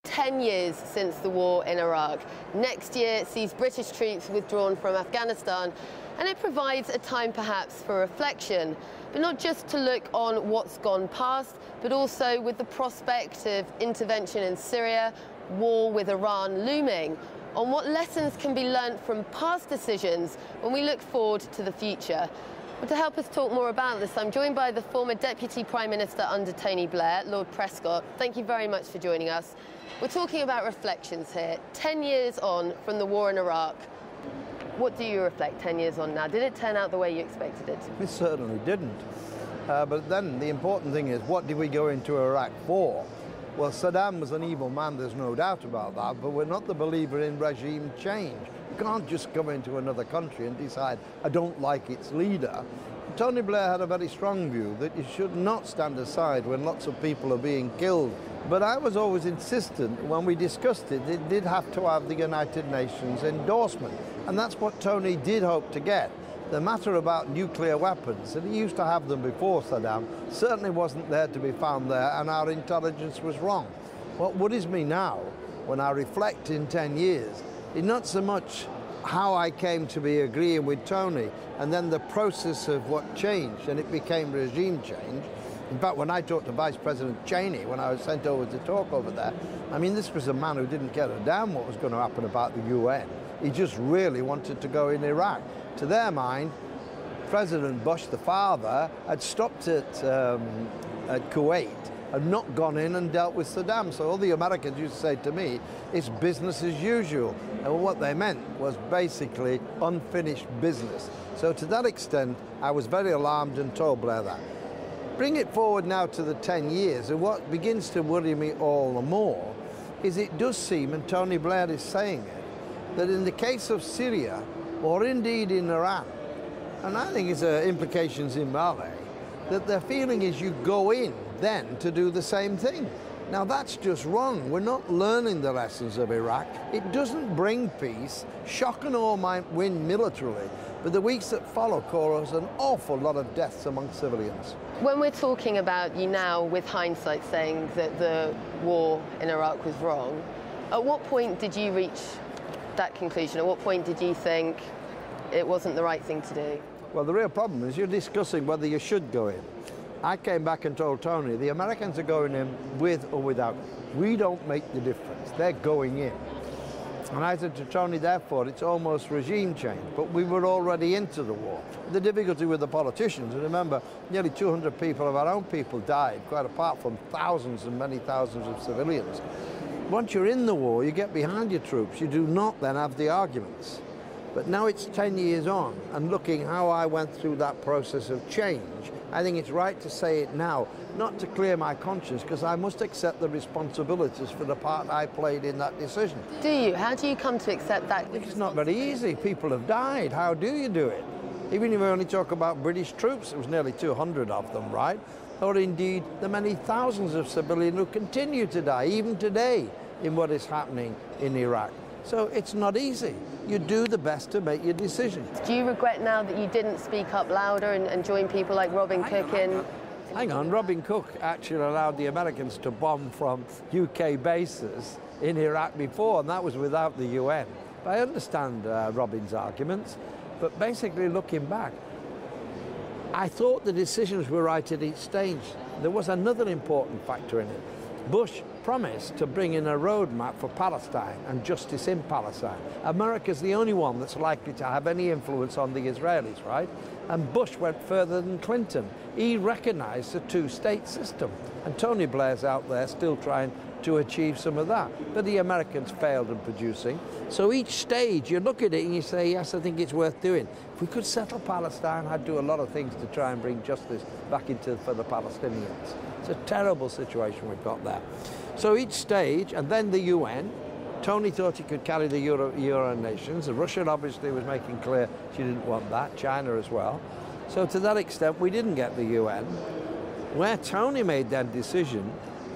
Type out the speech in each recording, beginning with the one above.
10 years since the war in Iraq. Next year sees British troops withdrawn from Afghanistan, and it provides a time perhaps for reflection, but not just to look on what's gone past, but also with the prospect of intervention in Syria, war with Iran looming, on what lessons can be learnt from past decisions when we look forward to the future. Well, to help us talk more about this, I'm joined by the former Deputy Prime Minister under Tony Blair, Lord Prescott. Thank you very much for joining us. We're talking about reflections here, 10 years on from the war in Iraq. What do you reflect 10 years on now? Did it turn out the way you expected it? It certainly didn't. But then the important thing is, what did we go into Iraq for? Well, Saddam was an evil man, there's no doubt about that, but we're not the believer in regime change. You can't just go into another country and decide, I don't like its leader. Tony Blair had a very strong view that you should not stand aside when lots of people are being killed. But I was always insistent, when we discussed it, it did have to have the United Nations endorsement. And that's what Tony did hope to get. The matter about nuclear weapons, and he used to have them before Saddam, certainly wasn't there to be found there, and our intelligence was wrong. What worries me now, when I reflect in 10 years, is not so much how I came to be agreeing with Tony, and then the process of what changed, and it became regime change. In fact, when I talked to Vice President Cheney, when I was sent over to talk over there, I mean, this was a man who didn't care a damn what was going to happen about the UN. He just really wanted to go in Iraq. To their mind, President Bush, the father, had stopped at Kuwait and not gone in and dealt with Saddam. So all the Americans used to say to me, it's business as usual. And what they meant was basically unfinished business. So to that extent, I was very alarmed and told Blair that. Bring it forward now to the 10 years, and what begins to worry me all the more is it does seem, and Tony Blair is saying it, that in the case of Syria, or indeed in Iran, and I think it's implications in Mali, that their feeling is you go in then to do the same thing. Now that's just wrong. We're not learning the lessons of Iraq. It doesn't bring peace. Shock and awe might win militarily, but the weeks that follow cause an awful lot of deaths among civilians. When we're talking about you now, with hindsight, saying that the war in Iraq was wrong, at what point did you reach that conclusion? At what point did you think it wasn't the right thing to do? Well, the real problem is you're discussing whether you should go in. I came back and told Tony, the Americans are going in with or without. We don't make the difference. They're going in. And I said to Tony, therefore, it's almost regime change. But we were already into the war. The difficulty with the politicians, and remember, nearly 200 people of our own people died, quite apart from thousands and many thousands of civilians. Once you're in the war, you get behind your troops. You do not then have the arguments. But now it's 10 years on, and looking how I went through that process of change, I think it's right to say it now, not to clear my conscience, because I must accept the responsibilities for the part I played in that decision. Do you? How do you come to accept that? It's not very easy. People have died. How do you do it? Even if we only talk about British troops, it was nearly 200 of them, right? Or indeed the many thousands of civilians who continue to die, even today, in what is happening in Iraq. So it's not easy. You do the best to make your decisions. Do you regret now that you didn't speak up louder and join people like Robin Cook in? Hang on, Robin Cook actually allowed the Americans to bomb from UK bases in Iraq before, and that was without the UN. But I understand Robin's arguments, but basically looking back, I thought the decisions were right at each stage. There was another important factor in it. Bush promised to bring in a roadmap for Palestine and justice in Palestine. America's the only one that's likely to have any influence on the Israelis, right? And Bush went further than Clinton. He recognized the two-state system. And Tony Blair's out there still trying to achieve some of that. But the Americans failed in producing. So each stage, you look at it and you say, yes, I think it's worth doing. If we could settle Palestine, I'd do a lot of things to try and bring justice back for the Palestinians. It's a terrible situation we've got there. So each stage, and then the UN, Tony thought he could carry the Euro nations. Russia obviously was making clear she didn't want that, China as well. So to that extent, we didn't get the UN. Where Tony made that decision,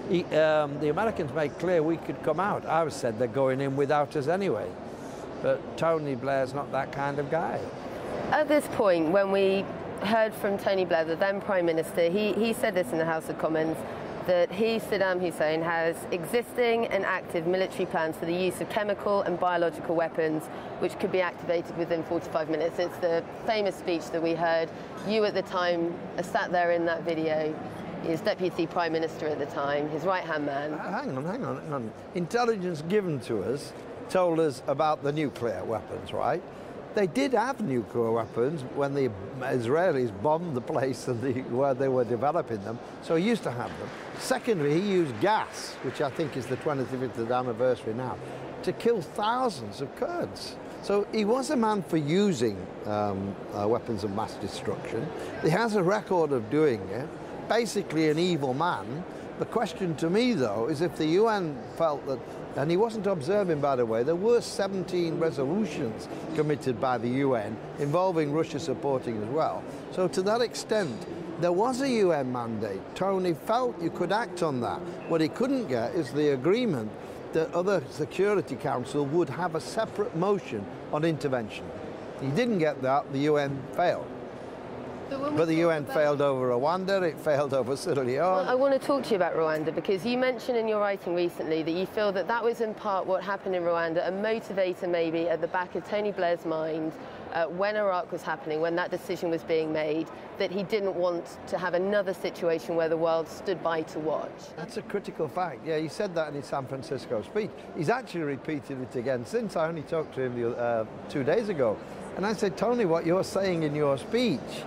the Americans made clear we could come out. I said they're going in without us anyway. But Tony Blair's not that kind of guy. At this point, when we heard from Tony Blair, the then Prime Minister, he said this in the House of Commons, that he, Saddam Hussein, has existing and active military plans for the use of chemical and biological weapons, which could be activated within 45 minutes. It's the famous speech that we heard. You at the time sat there in that video. His deputy prime minister at the time, his right-hand man. Hang on. Intelligence given to us told us about the nuclear weapons, right? They did have nuclear weapons when the Israelis bombed the place and where they were developing them, so he used to have them. Secondly, he used gas, which I think is the 25th anniversary now, to kill thousands of Kurds. So he was a man for using weapons of mass destruction. He has a record of doing it. Basically an evil man. The question to me, though, is if the UN felt that, and he wasn't observing, by the way, there were 17 resolutions committed by the UN involving Russia supporting as well. So to that extent, there was a UN mandate. Tony felt you could act on that. What he couldn't get is the agreement that other Security Council would have a separate motion on intervention. He didn't get that, the UN failed. But the UN failed over Rwanda, it failed over Sierra Leone. Well, I want to talk to you about Rwanda, because you mentioned in your writing recently that you feel that that was in part what happened in Rwanda, a motivator maybe at the back of Tony Blair's mind when Iraq was happening, when that decision was being made, that he didn't want to have another situation where the world stood by to watch. That's a critical fact. Yeah, he said that in his San Francisco speech. He's actually repeated it again since. I only talked to him 2 days ago. And I said, Tony, what you're saying in your speech,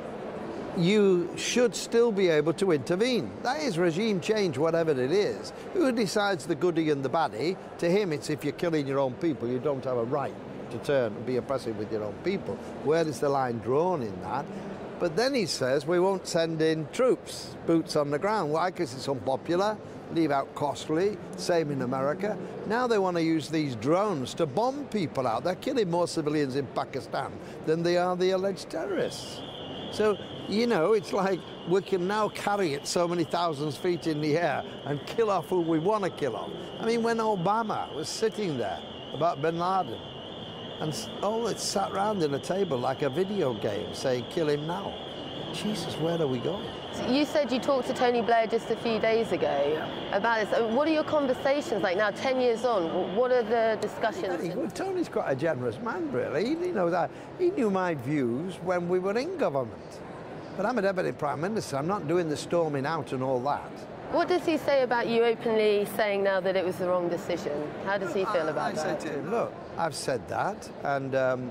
you should still be able to intervene. That is regime change, whatever it is. Who decides the goodie and the baddie? To him, it's if you're killing your own people, you don't have a right to turn and be oppressive with your own people. Where is the line drawn in that? But then he says, we won't send in troops, boots on the ground. Why? Because it's unpopular, leave out costly, same in America. Now they want to use these drones to bomb people out. They're killing more civilians in Pakistan than they are the alleged terrorists. So, you know, it's like we can now carry it so many thousands feet in the air and kill off who we want to kill off. I mean, when Obama was sitting there about bin Laden, and all it sat round in a table like a video game saying, kill him now. Jesus, where are we going? You said you talked to Tony Blair just a few days ago about this. What are your conversations like now, 10 years on? What are the discussions? Well, Tony's quite a generous man, really. He knows that. He knew my views when we were in government. But I'm a deputy prime minister. I'm not doing the storming out and all that. What does he say about you openly saying now that it was the wrong decision? How does he feel about that? I said to him, look, I've said that, and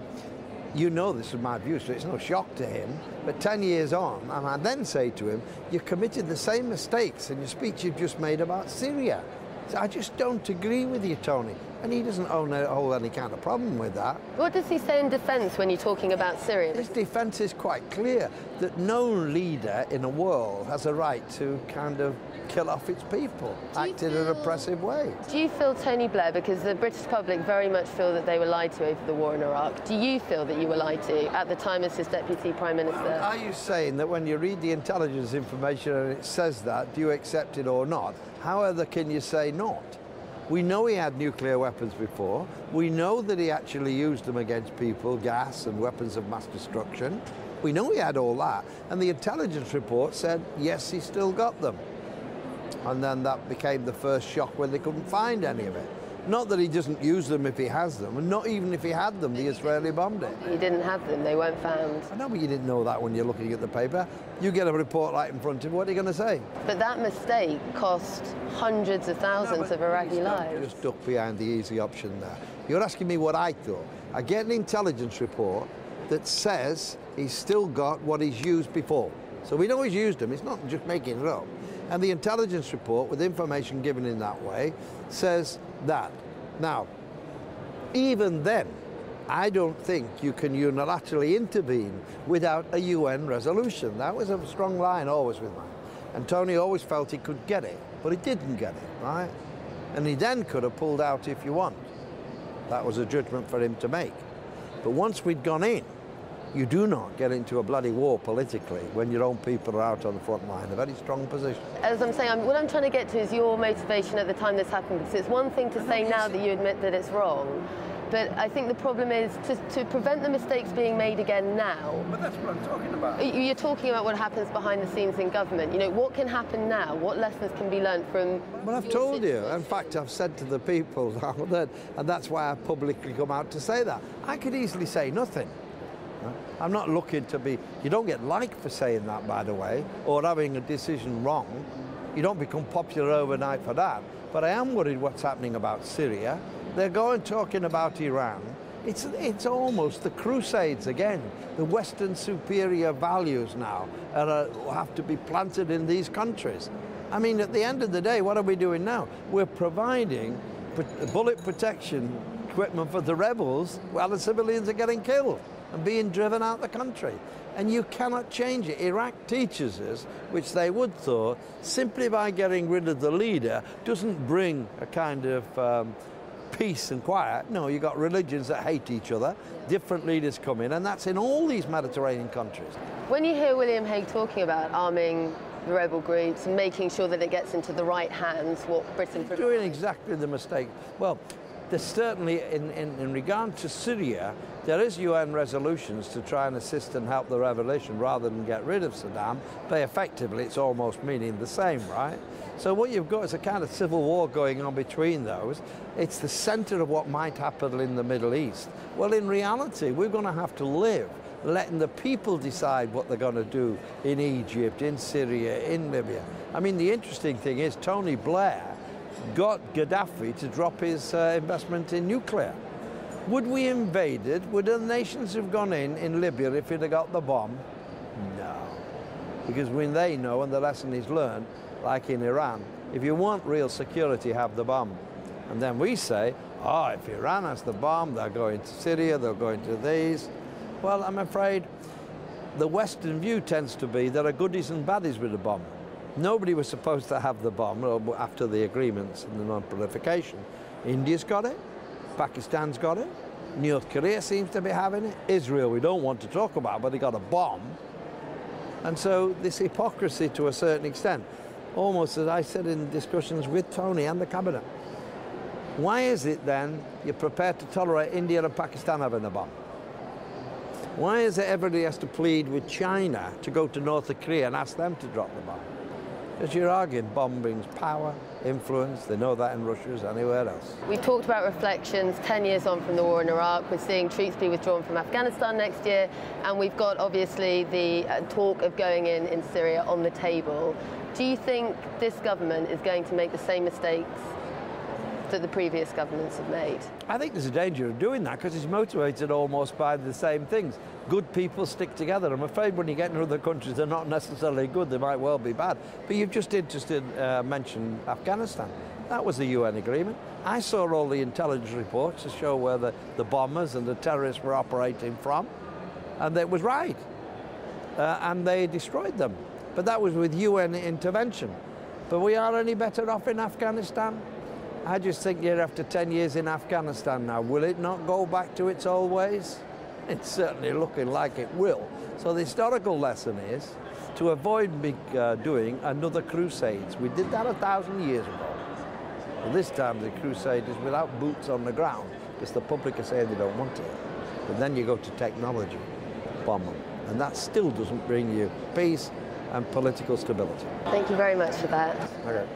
you know this is my view, so it's no shock to him. But 10 years on, and I then say to him, you committed the same mistakes in your speech you've just made about Syria. So I just don't agree with you, Tony. And he doesn't hold any kind of problem with that. What does he say in defence when you're talking about Syria? His defence is quite clear, that no leader in the world has a right to kind of kill off its people, act in an oppressive way. Do you feel, Tony Blair, because the British public very much feel that they were lied to over the war in Iraq, do you feel that you were lied to at the time as his Deputy Prime Minister? Are you saying that when you read the intelligence information and it says that, do you accept it or not? How other can you say not? We know he had nuclear weapons before. We know that he actually used them against people, gas and weapons of mass destruction. We know he had all that. And the intelligence report said, yes, he still got them. And then that became the first shock when they couldn't find any of it. Not that he doesn't use them if he has them, and not even if he had them, the Israeli bombed it. He didn't have them, they weren't found. I know, but you didn't know that when you're looking at the paper. You get a report right in front of you, what are you going to say? But that mistake cost hundreds of thousands of Iraqi lives. Just duck behind the easy option there. You're asking me what I thought. I get an intelligence report that says he's still got what he's used before. So we know he's used them, it's not just making it up. And the intelligence report, with information given in that way, says that. Now, even then, I don't think you can unilaterally intervene without a UN resolution. That was a strong line always with mine. And Tony always felt he could get it, but he didn't get it, right? And he then could have pulled out if you want. That was a judgment for him to make. But once we'd gone in, you do not get into a bloody war politically when your own people are out on the front line, a very strong position. As I'm saying, what I'm trying to get to is your motivation at the time this happened, because it's one thing to say now that you admit that it's wrong, but I think the problem is to prevent the mistakes being made again now. But that's what I'm talking about. You're talking about what happens behind the scenes in government. You know, what can happen now? What lessons can be learned from... Well, I've told you. In fact, I've said to the people that, and that's why I've publicly come out to say that. I could easily say nothing. I'm not looking to be... You don't get liked for saying that, by the way, or having a decision wrong. You don't become popular overnight for that. But I am worried what's happening about Syria. They're going talking about Iran. It's almost the Crusades again. The Western superior values now have to be planted in these countries. I mean, at the end of the day, what are we doing now? We're providing bullet protection equipment for the rebels while the civilians are getting killed and being driven out the country. And you cannot change it. Iraq teaches us, which they would thought, simply by getting rid of the leader doesn't bring a kind of peace and quiet. No, you've got religions that hate each other, different leaders come in, and that's in all these Mediterranean countries. When you hear William Hague talking about arming the rebel groups and making sure that it gets into the right hands, what Britain... Doing exactly the mistake. Well, there's certainly, in regard to Syria, there is UN resolutions to try and assist and help the revolution rather than get rid of Saddam, but effectively it's almost meaning the same, right? So what you've got is a kind of civil war going on between those. It's the center of what might happen in the Middle East. Well, in reality, we're going to have to live letting the people decide what they're going to do in Egypt, in Syria, in Libya. I mean, the interesting thing is Tony Blair got Gaddafi to drop his investment in nuclear. Would we invaded? Would the nations have gone in Libya if it had got the bomb? No. Because when they know, and the lesson is learned, like in Iran, if you want real security, have the bomb. And then we say, oh, if Iran has the bomb, they're going to Syria, they're going to these. Well, I'm afraid the Western view tends to be there are goodies and baddies with the bomb. Nobody was supposed to have the bomb after the agreements and the non-proliferation. India's got it, Pakistan's got it, North Korea seems to be having it, Israel we don't want to talk about, but they got a bomb. And so this hypocrisy to a certain extent, almost as I said in discussions with Tony and the cabinet, why is it then you're prepared to tolerate India and Pakistan having a bomb? Why is it everybody has to plead with China to go to North Korea and ask them to drop the bomb? Because you're arguing bomb brings power, influence, they know that in Russia as anywhere else. We talked about reflections 10 years on from the war in Iraq. We're seeing troops be withdrawn from Afghanistan next year, and we've got obviously the talk of going in Syria on the table. Do you think this government is going to make the same mistakes that the previous governments have made? I think there's a danger of doing that because it's motivated almost by the same things. Good people stick together. I'm afraid when you get into other countries, they're not necessarily good, they might well be bad. But you've just mentioned Afghanistan. That was the UN agreement. I saw all the intelligence reports to show where the bombers and the terrorists were operating from, and it was right. And they destroyed them. But that was with UN intervention. But we are any better off in Afghanistan? I just think you're after 10 years in Afghanistan now. Will it not go back to its old ways? It's certainly looking like it will. So the historical lesson is to avoid doing another crusades. We did that 1,000 years ago. Well, this time the crusade is without boots on the ground because the public are saying they don't want it. But then you go to technology, bomb them. And that still doesn't bring you peace and political stability. Thank you very much for that. Okay.